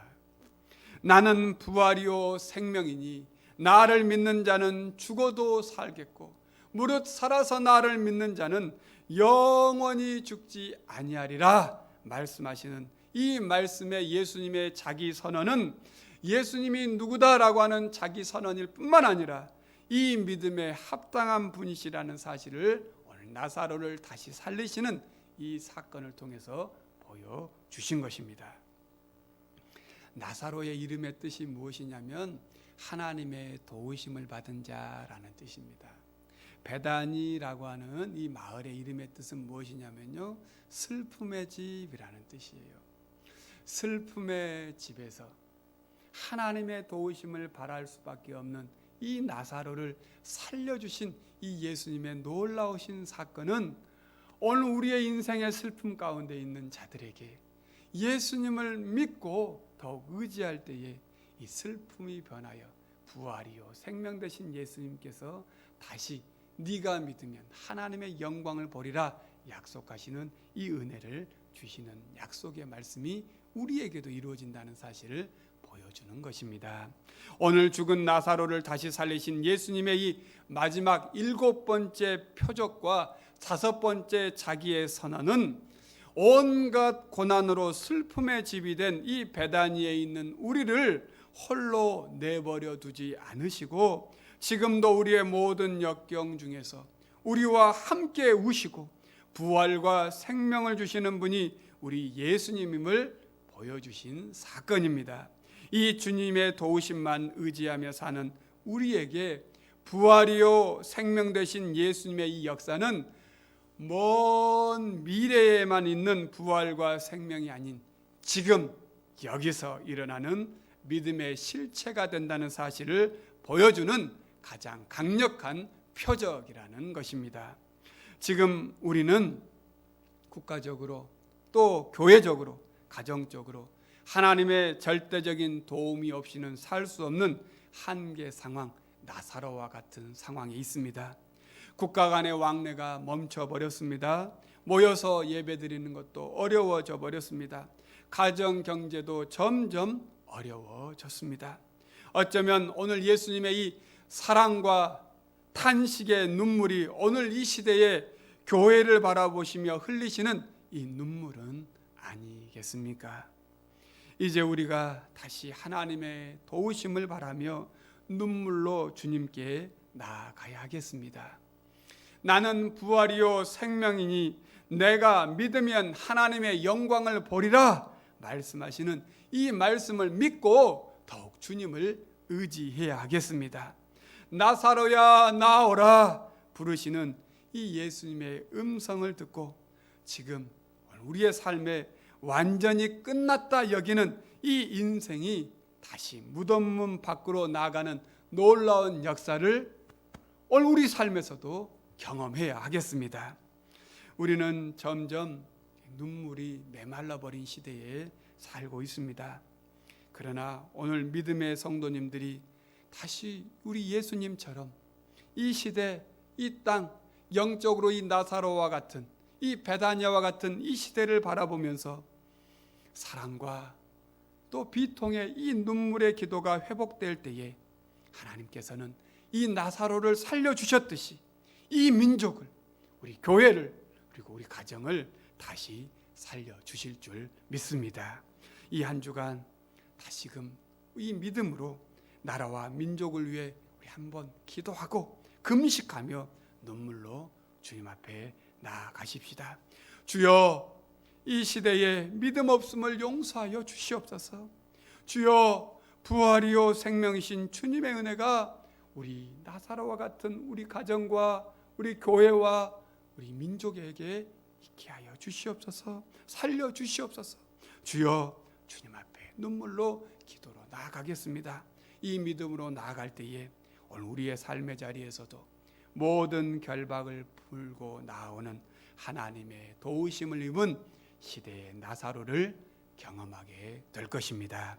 나는 부활이요 생명이니 나를 믿는 자는 죽어도 살겠고 무릇 살아서 나를 믿는 자는 영원히 죽지 아니하리라 말씀하시는 이 말씀의 예수님의 자기 선언은 예수님이 누구다라고 하는 자기 선언일 뿐만 아니라 이 믿음에 합당한 분이시라는 사실을 오늘 나사로를 다시 살리시는 이 사건을 통해서 보여주신 것입니다. 나사로의 이름의 뜻이 무엇이냐면 하나님의 도우심을 받은 자라는 뜻입니다. 베다니라고 하는 이 마을의 이름의 뜻은 무엇이냐면요, 슬픔의 집이라는 뜻이에요. 슬픔의 집에서 하나님의 도우심을 바랄 수밖에 없는 이 나사로를 살려주신 이 예수님의 놀라우신 사건은 오늘 우리의 인생의 슬픔 가운데 있는 자들에게 예수님을 믿고 더욱 의지할 때에 이 슬픔이 변하여 부활이요 생명 되신 예수님께서 다시 네가 믿으면 하나님의 영광을 보리라 약속하시는 이 은혜를 주시는 약속의 말씀이 우리에게도 이루어진다는 사실을 보여주는 것입니다. 오늘 죽은 나사로를 다시 살리신 예수님의 이 마지막 7번째 표적과 5번째 자기의 선언은 온갖 고난으로 슬픔의 집이 된 이 베다니에 있는 우리를 홀로 내버려 두지 않으시고 지금도 우리의 모든 역경 중에서 우리와 함께 우시고 부활과 생명을 주시는 분이 우리 예수님임을 보여주신 사건입니다. 이 주님의 도우심만 의지하며 사는 우리에게 부활이요 생명 되신 예수님의 이 역사는 먼 미래에만 있는 부활과 생명이 아닌 지금 여기서 일어나는 믿음의 실체가 된다는 사실을 보여주는 가장 강력한 표적이라는 것입니다. 지금 우리는 국가적으로 또 교회적으로 가정적으로 하나님의 절대적인 도움이 없이는 살 수 없는 한계 상황, 나사로와 같은 상황이 있습니다. 국가 간의 왕래가 멈춰버렸습니다. 모여서 예배드리는 것도 어려워져 버렸습니다. 가정 경제도 점점 어려워졌습니다. 어쩌면 오늘 예수님의 이 사랑과 탄식의 눈물이 오늘 이 시대에 교회를 바라보시며 흘리시는 이 눈물은 아니겠습니까? 이제 우리가 다시 하나님의 도우심을 바라며 눈물로 주님께 나아가야 하겠습니다. 나는 부활이요 생명이니 내가 믿으면 하나님의 영광을 보리라 말씀하시는 이 말씀을 믿고 더욱 주님을 의지해야 하겠습니다. 나사로야 나오라 부르시는 이 예수님의 음성을 듣고 지금 우리의 삶에 완전히 끝났다 여기는 이 인생이 다시 무덤문 밖으로 나가는 놀라운 역사를 오늘 우리 삶에서도 경험해야 하겠습니다. 우리는 점점 눈물이 메말라 버린 시대에 살고 있습니다. 그러나 오늘 믿음의 성도님들이 다시 우리 예수님처럼 이 시대, 이 땅, 영적으로 이 나사로와 같은 이 베다냐와 같은 이 시대를 바라보면서 사랑과 또 비통의 이 눈물의 기도가 회복될 때에 하나님께서는 이 나사로를 살려주셨듯이 이 민족을, 우리 교회를, 그리고 우리 가정을 다시 살려주실 줄 믿습니다. 이 한 주간 다시금 이 믿음으로 나라와 민족을 위해 우리 한번 기도하고 금식하며 눈물로 주님 앞에 나아가십시다. 주여, 이 시대에 믿음 없음을 용서하여 주시옵소서. 주여, 부활이요 생명이신 주님의 은혜가 우리 나사로와 같은 우리 가정과 우리 교회와 우리 민족에게 있게 하여 주시옵소서. 살려 주시옵소서. 주여, 주님 앞에 눈물로 기도로 나아가겠습니다. 이 믿음으로 나아갈 때에 오늘 우리의 삶의 자리에서도 모든 결박을 풀고 나오는 하나님의 도우심을 입은 시대의 나사로를 경험하게 될 것입니다.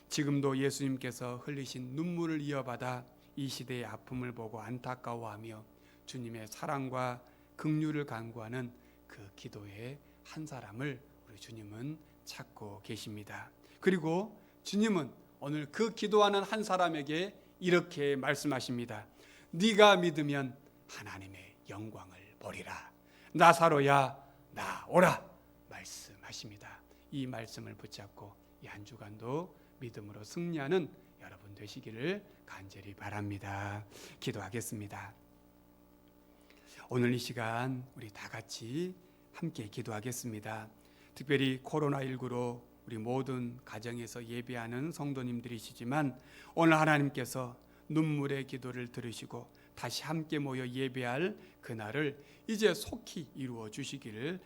지금도 예수님께서 흘리신 눈물을 이어받아 이 시대의 아픔을 보고 안타까워하며 주님의 사랑과 긍휼을 간구하는 그 기도의 한 사람을 우리 주님은 찾고 계십니다. 그리고 주님은 오늘 그 기도하는 한 사람에게 이렇게 말씀하십니다. 네가 믿으면 하나님의 영광을 보리라. 나사로야 나오라 말씀하십니다. 이 말씀을 붙잡고 이 한 주간도 믿음으로 승리하는 여러분 되시기를 간절히 바랍니다. 기도하겠습니다. 오늘 이 시간 우리 다 같이 함께 기도하겠습니다. 특별히 코로나19로 우리 모든 가정에서 예배하는 성도님들이시지만 오늘 하나님께서 눈물의 기도를 들으시고 다시 함께 모여 예배할 그날을 이제 속히 이루어 주시기를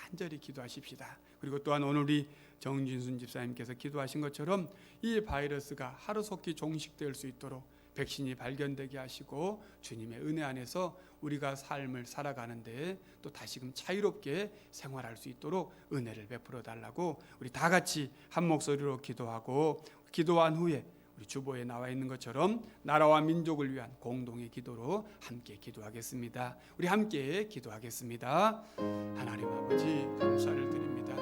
간절히 기도하십시다. 그리고 또한 오늘 우리 정진순 집사님께서 기도하신 것처럼 이 바이러스가 하루속히 종식될 수 있도록 백신이 발견되게 하시고 주님의 은혜 안에서 우리가 삶을 살아가는데 또 다시금 자유롭게 생활할 수 있도록 은혜를 베풀어 달라고 우리 다 같이 한 목소리로 기도하고 기도한 후에 우리 주보에 나와 있는 것처럼 나라와 민족을 위한 공동의 기도로 함께 기도하겠습니다. 우리 함께 기도하겠습니다. 하나님 아버지 감사를 드립니다.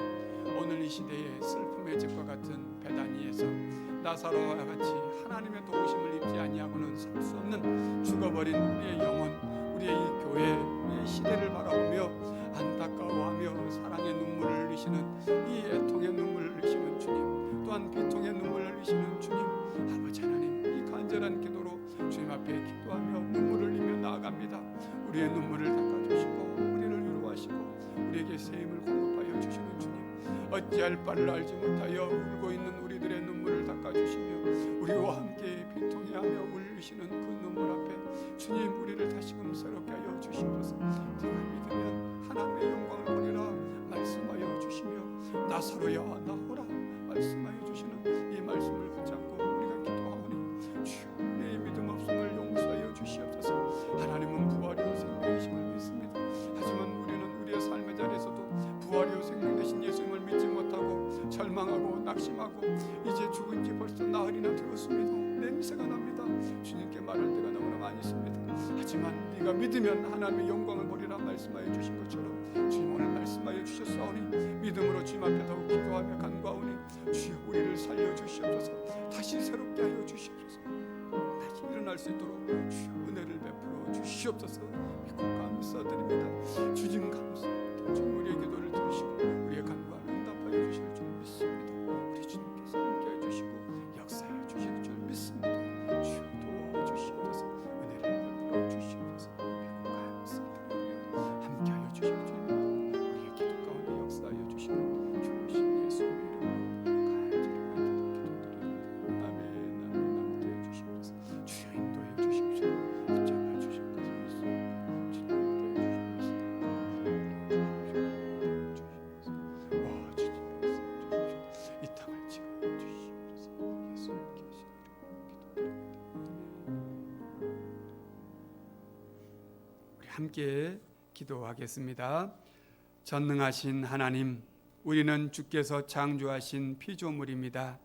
오늘 이 시대에 슬픔의 집과 같은 베다니에서 나사로와 같이 하나님의 도우심을 입지 아니하고는 살 수 없는 죽어버린 우리의 영혼, 우리의 이 교회, 우리의 시대를 바라보며 안타까워하며 사랑의 눈물을 흘리시는 이 애통의 눈물을 흘리시는 주님, 또한 비통의 눈물을 흘리시는 주님, 아버지 하나님, 이 간절한 기도로 주님 앞에 기도하며 눈물을 흘리며 나아갑니다. 우리의 눈물을 닦아주시고 우리를 위로하시고 우리에게 새 힘을 공급하여 주시는 주님, 어찌할 바를 알지 못하여 울고 있는 우리들의 눈물을 닦아주시며 우리와 함께 비통해하며 울리시는 그 눈물 앞에 주님, 우리를 다시금 새롭게 하여 주시옵소서. 네가 믿으면 하나님의 영광을 보리라 말씀하여 주시며 나사로야 나오라 말씀하여 주시는 이 말씀을 붙잡고 우리가 기도하오니 주여, 우리의 믿음 없음을 용서하여 주시옵소서. 하나님은 부활이요 생명이심을 믿습니다. 하지만 우리는 우리의 삶의 자리에서도 부활이요 생명 되신 예수님을 믿지 못하고 절망하고 낙심하고 이제 죽은 지 벌써 나흘이나 되었습니다. 냄새가 납니다. 주님께 말할 때가 너무나 많이 있습니다. 하지만 네가 믿으면 하나님의 영광을 보리라 말씀하여 주신 것처럼 주님 오늘 말씀하여 주셨사오니 믿음으로 주님 앞에 더욱 기도하며 간구하오니 주여, 우리를 살려 주시옵소서. 다시 새롭게 하여 주시옵소서. 다시 일어날 수 있도록 주여 은혜를 베풀어 주시옵소서. 믿고 감사드립니다. 주님 감사합니다. 주님 우리의 기도를 들으시고 우리의 간구하며 응답하여 주실 줄 믿습니다. 우리 주님께서 함께해 주시고 역사해 주실 줄 믿습니다. 주여 도와주시옵소서. 은혜를 베풀어 주시옵소서. 믿고 감사드리며 함께하여 주실 줄 믿습니다. 함께 기도하겠습니다. 전능하신 하나님, 우리는 주께서 창조하신 피조물입니다.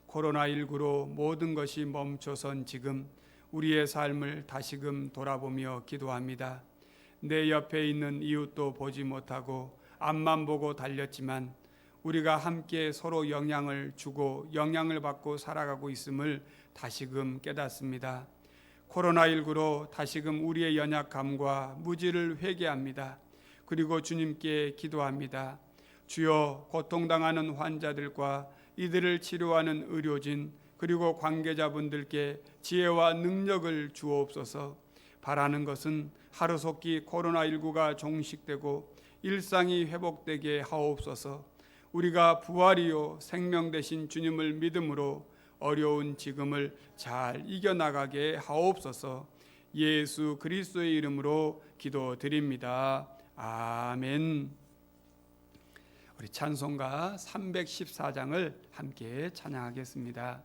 코로나19로 모든 것이 멈춰선 지금 우리의 삶을 다시금 돌아보며 기도합니다. 내 옆에 있는 이웃도 보지 못하고 앞만 보고 달렸지만 우리가 함께 서로 영향을 주고 영향을 받고 살아가고 있음을 다시금 깨닫습니다. 코로나19로 다시금 우리의 연약함과 무지를 회개합니다. 그리고 주님께 기도합니다. 주여, 고통당하는 환자들과 이들을 치료하는 의료진 그리고 관계자분들께 지혜와 능력을 주옵소서. 바라는 것은 하루속히 코로나19가 종식되고 일상이 회복되게 하옵소서. 우리가 부활이요 생명 되신 주님을 믿음으로 어려운 지금을 잘 이겨나가게 하옵소서. 예수 그리스도의 이름으로 기도드립니다. 아멘. 우리 찬송가 314장을 함께 찬양하겠습니다.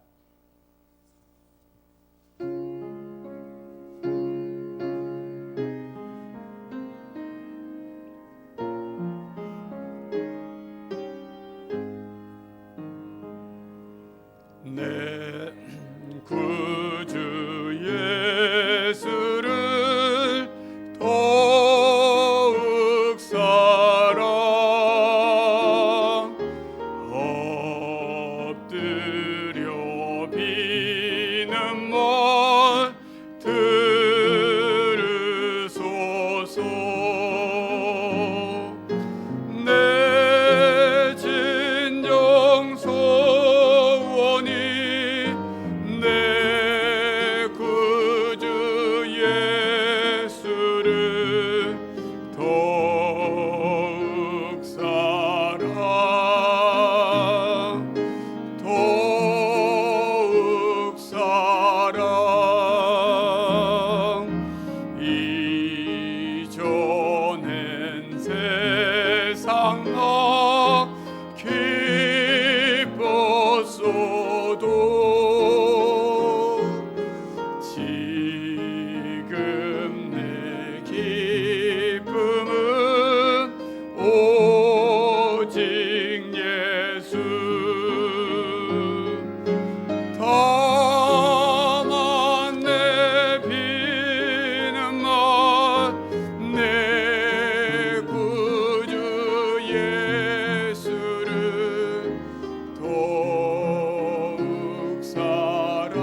내 구주 예수를 더욱 사랑 엎드려 비는 말 들으소서. 내 진정 소원이 내 구주 예수를 더욱 사랑 더욱 사랑 이전엔 세상 나 기뻤어도 지금 내 기쁨은 오직 예수. 다만 내 비는 말 내 구주 예수를 더욱 사랑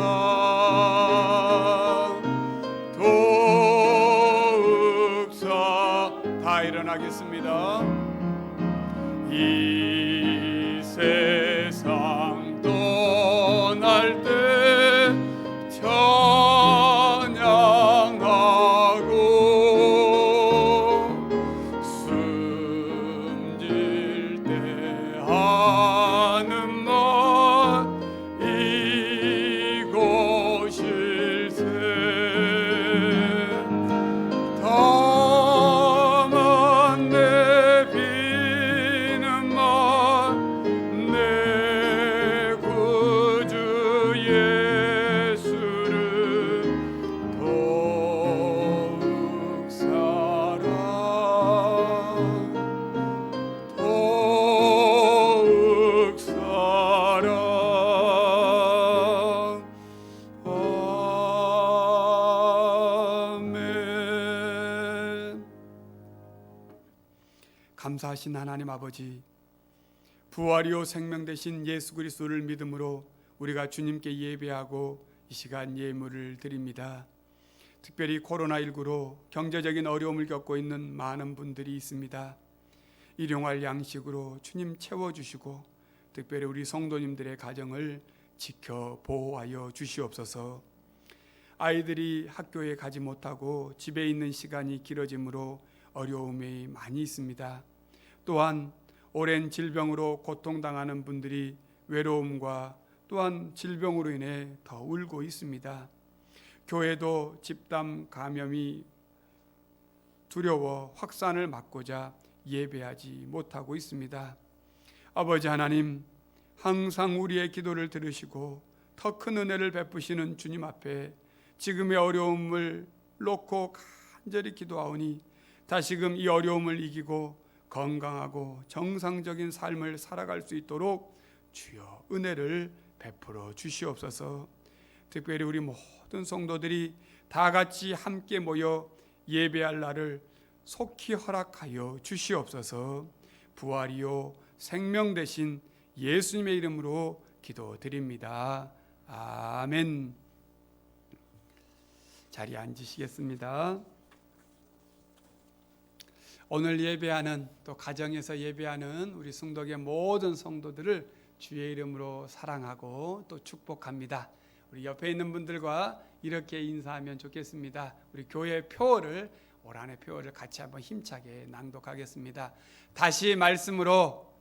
더욱 다 일어나겠습니다. 이 세상 떠날 때 찬양하고 숨질 때 하는 말 이것일세. 다만 내 비는 말 내 구주 예수를 더욱 사랑 더욱 사랑. 아멘. 감사하신 하나님 아버지, 부활이요 생명 되신 예수 그리스도를 믿음으로 우리가 주님께 예배하고 이 시간 예물을 드립니다. 특별히 코로나19로 경제적인 어려움을 겪고 있는 많은 분들이 있습니다. 일용할 양식으로 주님 채워주시고 특별히 우리 성도님들의 가정을 지켜 보호하여 주시옵소서. 아이들이 학교에 가지 못하고 집에 있는 시간이 길어지므로 어려움이 많이 있습니다. 또한 오랜 질병으로 고통당하는 분들이 외로움과 또한 질병으로 인해 더 울고 있습니다. 교회도 집단 감염이 두려워 확산을 막고자 예배하지 못하고 있습니다. 아버지 하나님, 항상 우리의 기도를 들으시고 더 큰 은혜를 베푸시는 주님 앞에 지금의 어려움을 놓고 간절히 기도하오니 다시금 이 어려움을 이기고 건강하고 정상적인 삶을 살아갈 수 있도록 주여 은혜를 베풀어 주시옵소서. 특별히 우리 모든 성도들이 다 같이 함께 모여 예배할 날을 속히 허락하여 주시옵소서. 부활이요 생명 되신 예수님의 이름으로 기도드립니다. 아멘. 자리에 앉으시겠습니다. 오늘 예배하는 또 가정에서 예배하는 우리 승덕의 모든 성도들을 주의 이름으로 사랑하고 또 축복합니다. 우리 옆에 있는 분들과 이렇게 인사하면 좋겠습니다. 우리 교회 표어를 올 한해 표어를 같이 한번 힘차게 낭독하겠습니다. 다시 말씀으로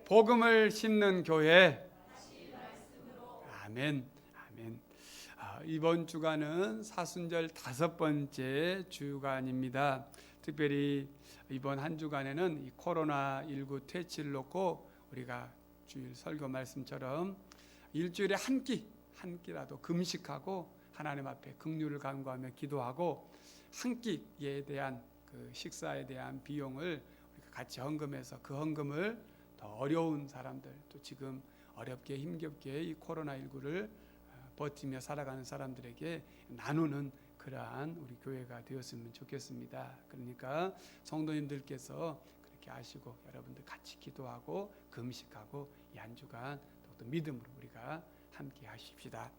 복음을 심는 교회. 아멘. 아멘. 이번 주간은 사순절 5번째 주간입니다. 특별히 이번 한 주간에는 이 코로나19 퇴치를 놓고 우리가 주일 설교 말씀처럼 일주일에 한 끼라도 금식하고 하나님 앞에 긍휼을 간구하며 기도하고 한 끼에 대한 그 식사에 대한 비용을 우리가 같이 헌금해서 그 헌금을 더 어려운 사람들, 또 지금 어렵게 힘겹게 이 코로나19를 버티며 살아가는 사람들에게 나누는 그러한 우리 교회가 되었으면 좋겠습니다. 그러니까 성도님들께서 그렇게 하시고 여러분들 같이 기도하고 금식하고 이 한 주간 또 믿음으로 우리가 함께 하십시다.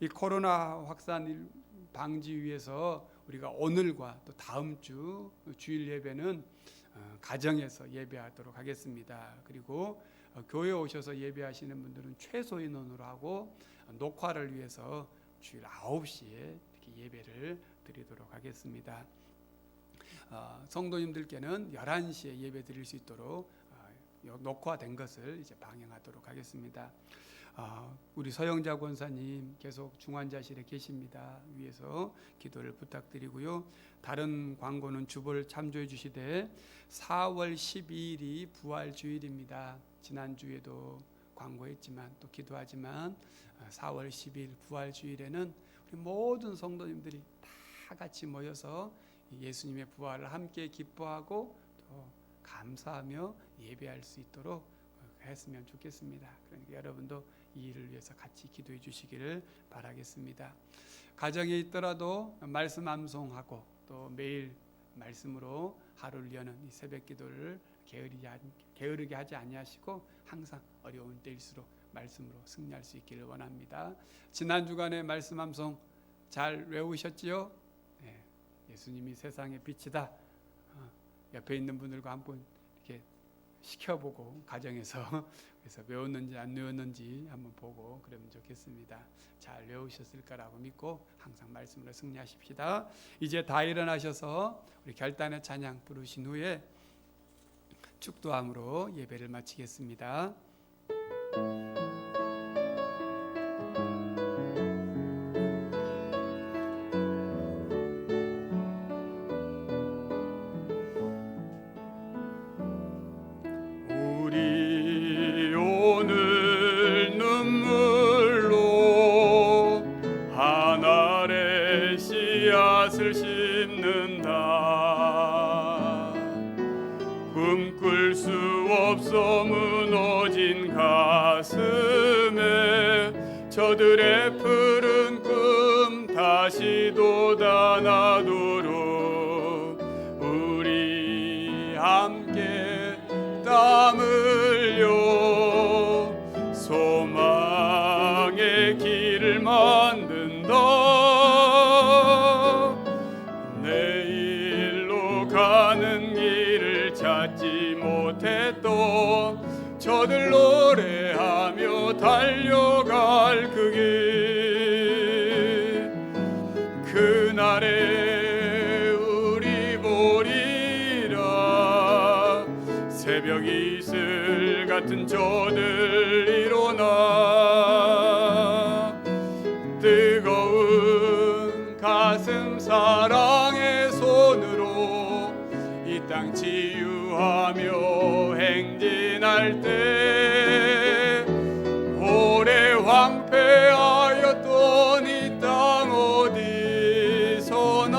이 코로나 확산 방지 위해서 우리가 오늘과 또 다음 주 주일 예배는 가정에서 예배하도록 하겠습니다. 그리고 교회에 오셔서 예배하시는 분들은 최소 인원으로 하고 녹화를 위해서 주일 9시에 이렇게 예배를 드리도록 하겠습니다. 성도님들께는 11시에 예배 드릴 수 있도록 녹화된 것을 이제 방영하도록 하겠습니다. 우리 서영자 권사님 계속 중환자실에 계십니다. 위에서 기도를 부탁드리고요. 다른 광고는 주보를 참조해 주시되 4월 12일이 부활주일입니다. 지난주에도 광고했지만 또 기도하지만 4월 10일 부활주일에는 우리 모든 성도님들이 다 같이 모여서 예수님의 부활을 함께 기뻐하고 또 감사하며 예배할 수 있도록 했으면 좋겠습니다. 그러니까 여러분도 이 일을 위해서 같이 기도해 주시기를 바라겠습니다. 가정에 있더라도 말씀 암송하고 또 매일 말씀으로 하루를 여는 이 새벽 기도를 게으르게 하지 아니하시고 항상 어려운 때일수록 말씀으로 승리할 수 있기를 원합니다. 지난 주간에 말씀 암송 잘 외우셨지요? 네, 예수님이 세상의 빛이다. 옆에 있는 분들과 한번 이렇게 시켜보고 가정에서 그래서 외웠는지 안 외웠는지 한번 보고 그러면 좋겠습니다. 잘 외우셨을 거라고 믿고 항상 말씀으로 승리하십시다. 이제 다 일어나셔서 우리 결단의 찬양 부르신 후에 축도함으로 예배를 마치겠습니다. 우리 오늘 눈물로 한 알의 씨앗을 심는다. 꿈꿀 수 없어 무너진 가슴에 저들의 푸른 꿈 다시 돋아나도록 우리 함께 땀 흘려 소망의 길을 만든다. 내일로 가는 길을 찾지 못했던 저들 노래하며 달려갈 그 길, 그날에 우리 보리라. 새벽 이슬 같은 저들 일어나 뜨거운 가슴 사랑의 손으로 이 땅 치유하며 행진할 때 오래 황폐하였던 이 땅 어디서나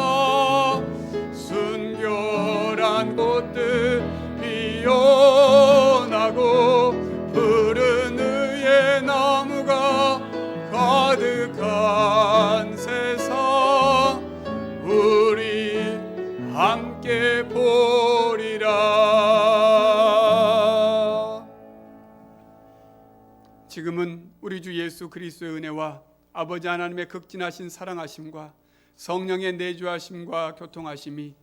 지금은 우리 주 예수 그리스도의 은혜와 아버지 하나님의 극진하신 사랑하심과 성령의 내주하심과 교통하심이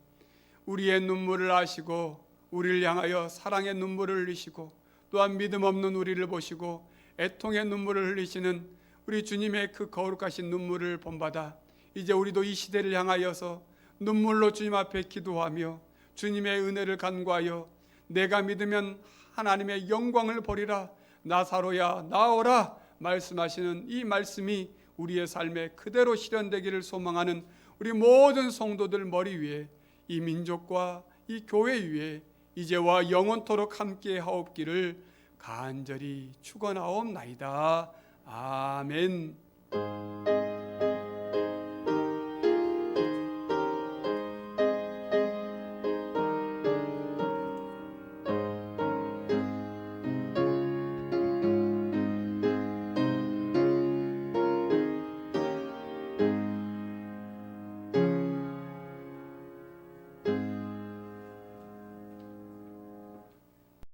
우리의 눈물을 아시고 우리를 향하여 사랑의 눈물을 흘리시고 또한 믿음 없는 우리를 보시고 애통의 눈물을 흘리시는 우리 주님의 그 거룩하신 눈물을 본받아 이제 우리도 이 시대를 향하여서 눈물로 주님 앞에 기도하며 주님의 은혜를 간구하여 내가 믿으면 하나님의 영광을 보리라, 나사로야 나오라 말씀하시는 이 말씀이 우리의 삶에 그대로 실현되기를 소망하는 우리 모든 성도들 머리 위에, 이 민족과 이 교회 위에 이제와 영원토록 함께 하옵기를 간절히 축원하옵나이다. 아멘.